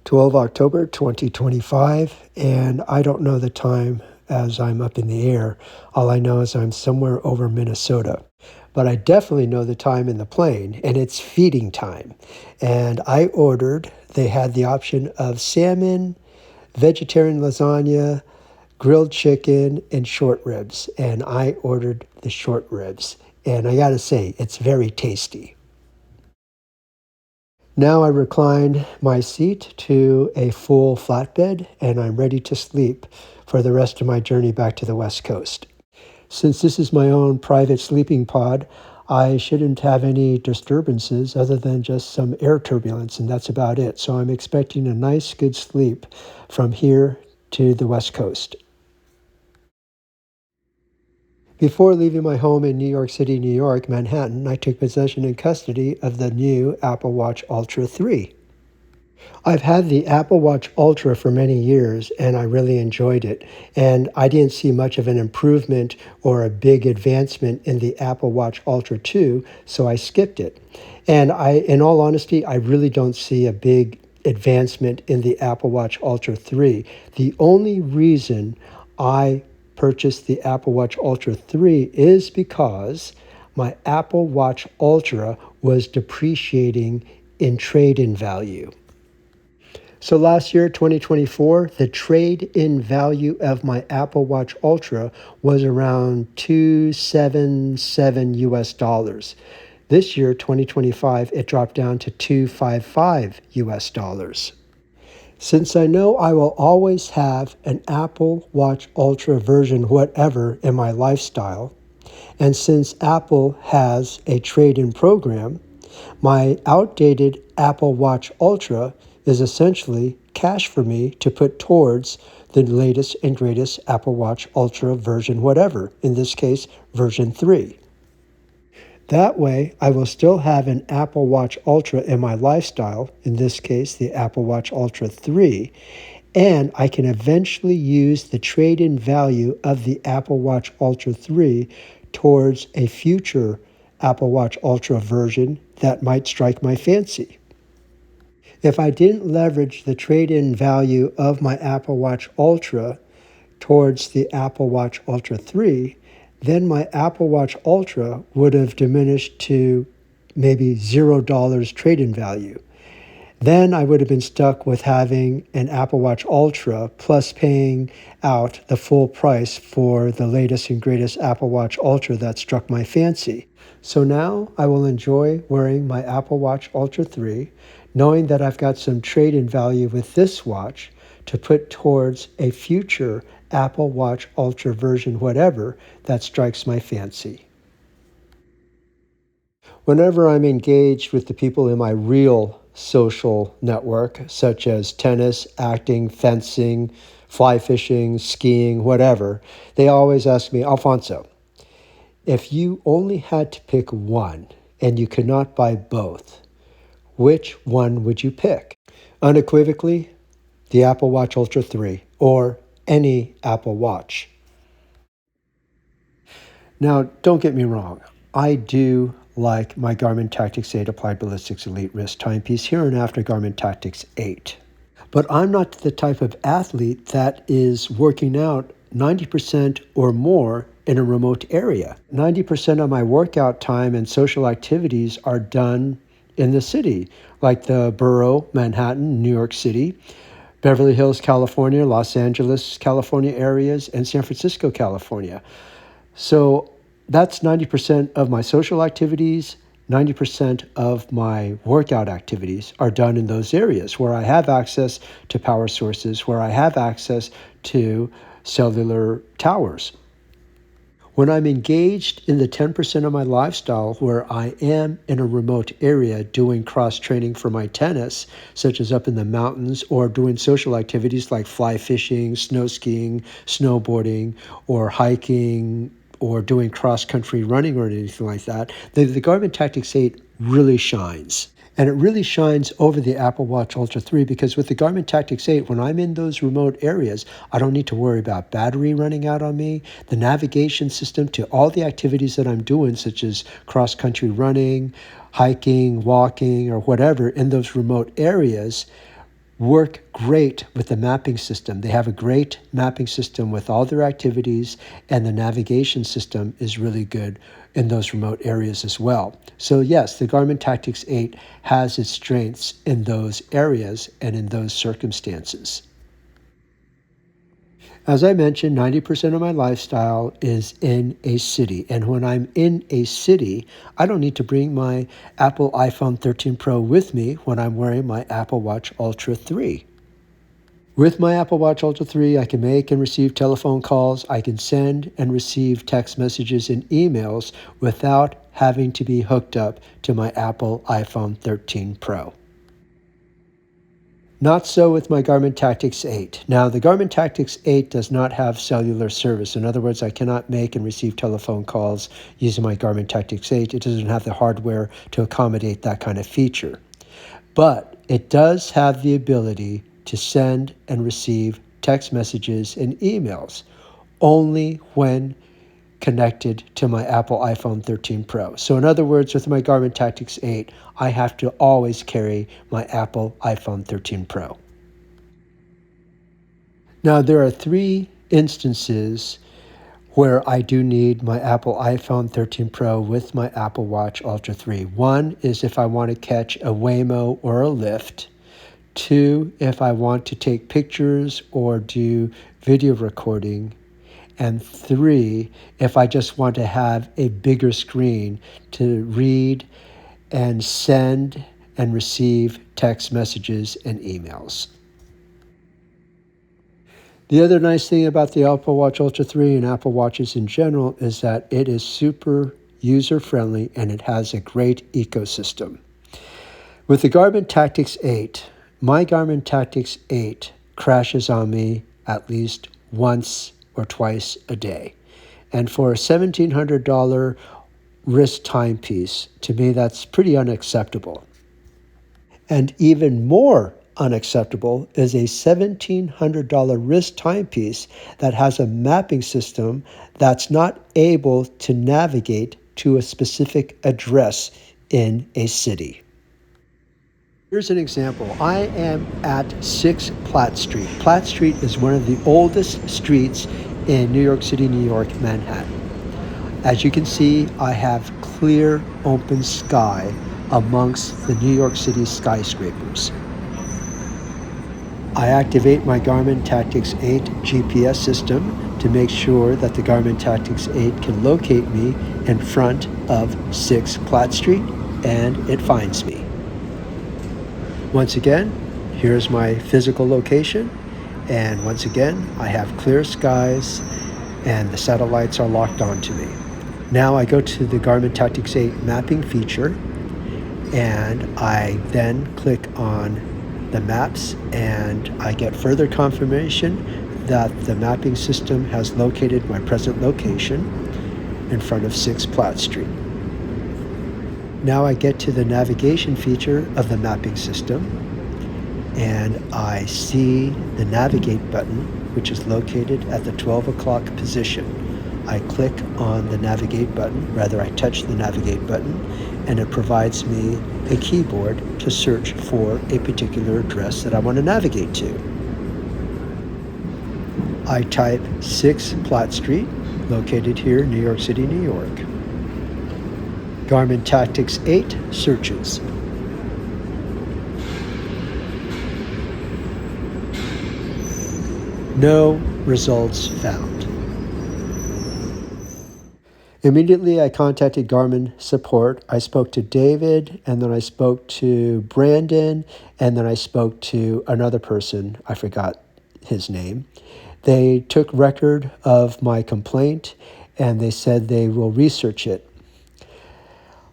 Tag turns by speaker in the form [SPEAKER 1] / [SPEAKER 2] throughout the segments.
[SPEAKER 1] 12 October 2025, and I don't know the time as I'm up in the air. All I know is I'm somewhere over Minnesota. But I definitely know the time in the plane, and it's feeding time. And I ordered, they had the option of salmon, vegetarian lasagna, grilled chicken, and short ribs. And I ordered the short ribs. And I gotta say, it's very tasty. Now I recline my seat to a full flatbed and I'm ready to sleep for the rest of my journey back to the West Coast. Since this is my own private sleeping pod, I shouldn't have any disturbances other than just some air turbulence, and that's about it. So I'm expecting a nice, good sleep from here to the West Coast. Before leaving my home in New York City, New York, Manhattan, I took possession and custody of the new Apple Watch Ultra 3. I've had the Apple Watch Ultra for many years and I really enjoyed it. And I didn't see much of an improvement or a big advancement in the Apple Watch Ultra 2, so I skipped it. And in all honesty, I really don't see a big advancement in the Apple Watch Ultra 3. The only reason I purchased the Apple Watch Ultra 3 is because my Apple Watch Ultra was depreciating in trade-in value. So last year, 2024, the trade-in value of my Apple Watch Ultra was around $277 US. This year, 2025, it dropped down to $255 US. Since I know I will always have an Apple Watch Ultra version whatever in my lifestyle, and since Apple has a trade-in program, my outdated Apple Watch Ultra is essentially cash for me to put towards the latest and greatest Apple Watch Ultra version whatever, in this case, version 3. That way, I will still have an Apple Watch Ultra in my lifestyle, in this case, the Apple Watch Ultra 3, and I can eventually use the trade-in value of the Apple Watch Ultra 3 towards a future Apple Watch Ultra version that might strike my fancy. If I didn't leverage the trade-in value of my Apple Watch Ultra towards the Apple Watch Ultra 3, then my Apple Watch Ultra would have diminished to maybe $0 trade-in value. Then I would have been stuck with having an Apple Watch Ultra plus paying out the full price for the latest and greatest Apple Watch Ultra that struck my fancy. So now I will enjoy wearing my Apple Watch Ultra 3, knowing that I've got some trade-in value with this watch to put towards a future Apple Watch Ultra version whatever that strikes my fancy. Whenever I'm engaged with the people in my real social network, such as tennis, acting, fencing, fly fishing, skiing, whatever, they always ask me, Alfonso, if you only had to pick one and you could not buy both, which one would you pick? Unequivocally, the Apple Watch Ultra 3 or any Apple Watch. Now, don't get me wrong. I do like my Garmin Tactix 8 Applied Ballistics Elite wrist timepiece here and after Garmin Tactix 8. But I'm not the type of athlete that is working out 90% or more in a remote area. 90% of my workout time and social activities are done in the city, like the borough, Manhattan, New York City, Beverly Hills, California, Los Angeles, California areas, and San Francisco, California. So that's 90% of my social activities, 90% of my workout activities are done in those areas where I have access to power sources, where I have access to cellular towers. When I'm engaged in the 10% of my lifestyle where I am in a remote area doing cross-training for my tennis, such as up in the mountains, or doing social activities like fly fishing, snow skiing, snowboarding, or hiking, or doing cross-country running or anything like that, the Garmin Tactix 8 really shines. And it really shines over the Apple Watch Ultra 3 because with the Garmin Tactix 8, when I'm in those remote areas, I don't need to worry about battery running out on me. The navigation system to all the activities that I'm doing, such as cross-country running, hiking, walking, or whatever in those remote areas, work great with the mapping system. They have a great mapping system with all their activities, and the navigation system is really good in those remote areas as well. So yes, the Garmin Tactix 8 has its strengths in those areas and in those circumstances. As I mentioned, 90% of my lifestyle is in a city. And when I'm in a city, I don't need to bring my Apple iPhone 13 Pro with me when I'm wearing my Apple Watch Ultra 3. With my Apple Watch Ultra 3, I can make and receive telephone calls. I can send and receive text messages and emails without having to be hooked up to my Apple iPhone 13 Pro. Not so with my Garmin Tactix 8. Now, the Garmin Tactix 8 does not have cellular service. In other words, I cannot make and receive telephone calls using my Garmin Tactix 8. It doesn't have the hardware to accommodate that kind of feature. But it does have the ability to send and receive text messages and emails only when connected to my Apple iPhone 13 Pro. So in other words, with my Garmin Tactix 8, I have to always carry my Apple iPhone 13 Pro. Now, there are 3 instances where I do need my Apple iPhone 13 Pro with my Apple Watch Ultra 3. One is if I want to catch a Waymo or a Lyft. 2, if I want to take pictures or do video recording. And 3, if I just want to have a bigger screen to read and send and receive text messages and emails. The other nice thing about the Apple Watch Ultra 3 and Apple Watches in general is that it is super user-friendly and it has a great ecosystem. With the Garmin Tactix 8, my Garmin Tactix 8 crashes on me at least once or twice a day. And for a $1,700 wrist timepiece, to me that's pretty unacceptable. And even more unacceptable is a $1,700 wrist timepiece that has a mapping system that's not able to navigate to a specific address in a city. Here's an example. I am at 6 Platt Street. Platt Street is one of the oldest streets in New York City, New York, Manhattan. As you can see, I have clear, open sky amongst the New York City skyscrapers. I activate my Garmin Tactix 8 GPS system to make sure that the Garmin Tactix 8 can locate me in front of 6 Platt Street, and it finds me. Once again, here's my physical location, and once again, I have clear skies and the satellites are locked onto me. Now I go to the Garmin Tactix 8 mapping feature, and I then click on the maps, and I get further confirmation that the mapping system has located my present location in front of 6 Platt Street. Now I get to the navigation feature of the mapping system, and I see the navigate button, which is located at the 12 o'clock position. I click on the navigate button, rather I touch the navigate button, and it provides me a keyboard to search for a particular address that I want to navigate to. I type 6 Platt Street, located here in New York City, New York. Garmin Tactix 8 searches. No results found. Immediately, I contacted Garmin support. I spoke to David, and then I spoke to Brandon, and then I spoke to another person. I forgot his name. They took record of my complaint, and they said they will research it.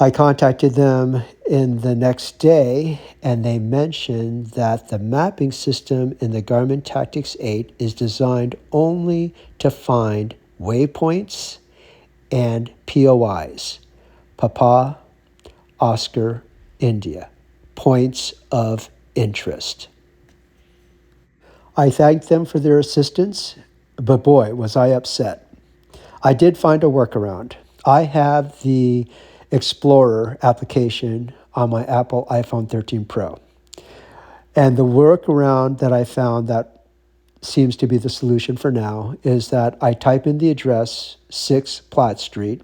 [SPEAKER 1] I contacted them in the next day, and they mentioned that the mapping system in the Garmin Tactix 8 is designed only to find waypoints and POIs, Papa, Oscar, India, points of interest. I thanked them for their assistance, but boy, was I upset. I did find a workaround. I have the Explorer application on my Apple iPhone 13 Pro. And the workaround that I found that seems to be the solution for now is that I type in the address 6 Platt Street,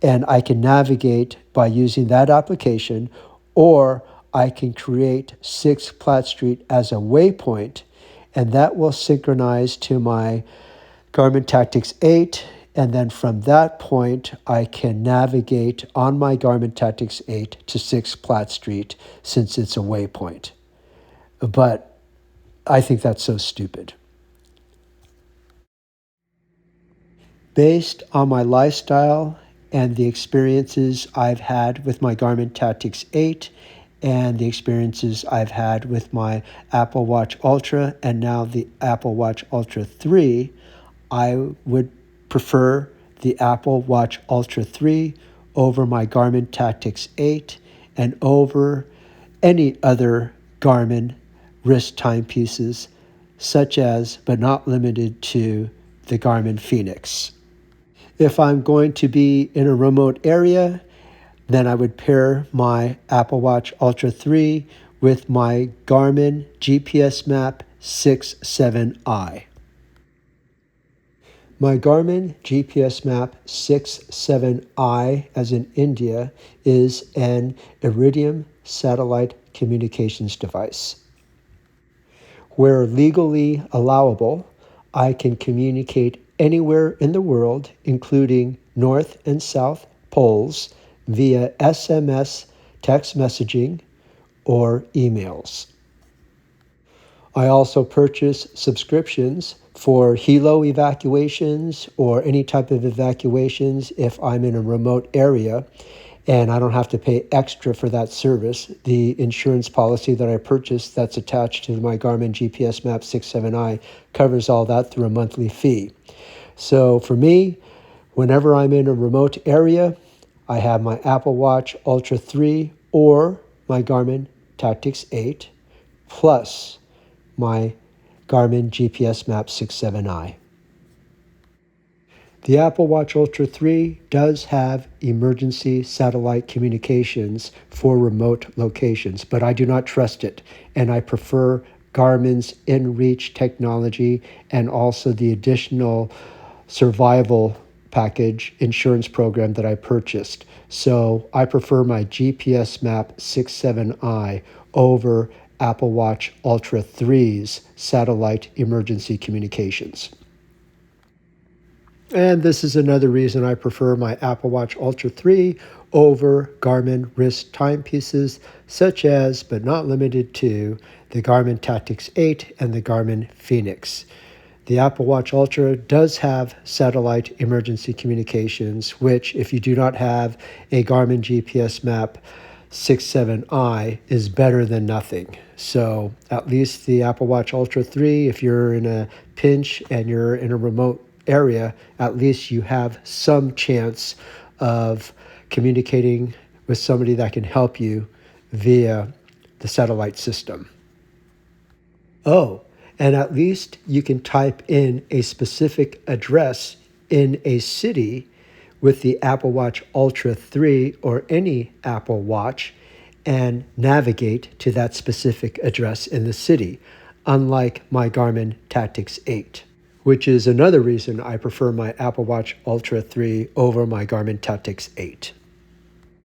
[SPEAKER 1] and I can navigate by using that application, or I can create 6 Platt Street as a waypoint, and that will synchronize to my Garmin Tactix 8, and then from that point, I can navigate on my Garmin Tactix 8 to 6 Platt Street since it's a waypoint. But I think that's so stupid. Based on my lifestyle and the experiences I've had with my Garmin Tactix 8 and the experiences I've had with my Apple Watch Ultra and now the Apple Watch Ultra 3, I would prefer the Apple Watch Ultra 3 over my Garmin Tactix 8 and over any other Garmin wrist timepieces, such as, but not limited to, the Garmin Fenix. If I'm going to be in a remote area, then I would pair my Apple Watch Ultra 3 with my Garmin GPSMAP 67i. My Garmin GPSMAP 67i, as in India, is an Iridium satellite communications device. Where legally allowable, I can communicate anywhere in the world, including North and South poles, via SMS, text messaging, or emails. I also purchase subscriptions for helo evacuations or any type of evacuations if I'm in a remote area and I don't have to pay extra for that service. The insurance policy that I purchased that's attached to my Garmin GPSMAP 67i covers all that through a monthly fee. So for me, whenever I'm in a remote area, I have my Apple Watch Ultra 3 or my Garmin Tactix 8 plus my Garmin GPSMAP 67i. The Apple Watch Ultra 3 does have emergency satellite communications for remote locations, but I do not trust it, and I prefer Garmin's inReach technology and also the additional survival package insurance program that I purchased. So I prefer my GPSMAP 67i over Apple Watch Ultra 3's satellite emergency communications. And this is another reason I prefer my Apple Watch Ultra 3 over Garmin wrist timepieces, such as, but not limited to, the Garmin Tactix 8 and the Garmin Fenix. The Apple Watch Ultra does have satellite emergency communications, which, if you do not have a Garmin GPSMAP 67i, is better than nothing. So at least the Apple Watch Ultra 3, if you're in a pinch and you're in a remote area, at least you have some chance of communicating with somebody that can help you via the satellite system. Oh, and at least you can type in a specific address in a city with the Apple Watch Ultra 3 or any Apple Watch and navigate to that specific address in the city, unlike my Garmin Tactix 8, which is another reason I prefer my Apple Watch Ultra 3 over my Garmin Tactix 8.